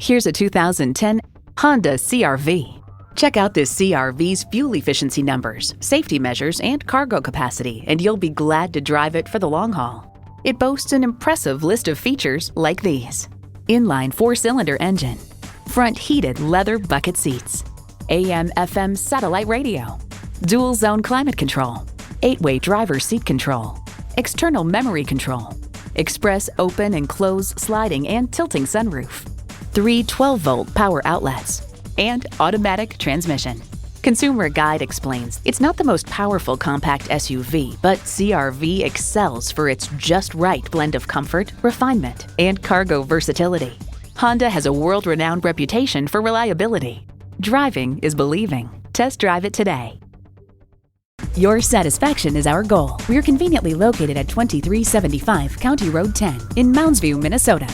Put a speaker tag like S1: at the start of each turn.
S1: Here's a 2010 Honda CR-V. Check out this CR-V's fuel efficiency numbers, safety measures, and cargo capacity, and you'll be glad to drive it for the long haul. It boasts an impressive list of features like these: inline 4-cylinder engine, front heated leather bucket seats, AM/FM satellite radio, dual zone climate control, 8-way driver seat control, external memory control, express open and close sliding and tilting sunroof, 3 12-volt power outlets, and automatic transmission. Consumer Guide explains it's not the most powerful compact SUV, but CR-V excels for its just right blend of comfort, refinement, and cargo versatility. Honda has a world-renowned reputation for reliability. Driving is believing. Test drive it today. Your satisfaction is our goal. We're conveniently located at 2375 County Road 10 in Mounds View, Minnesota.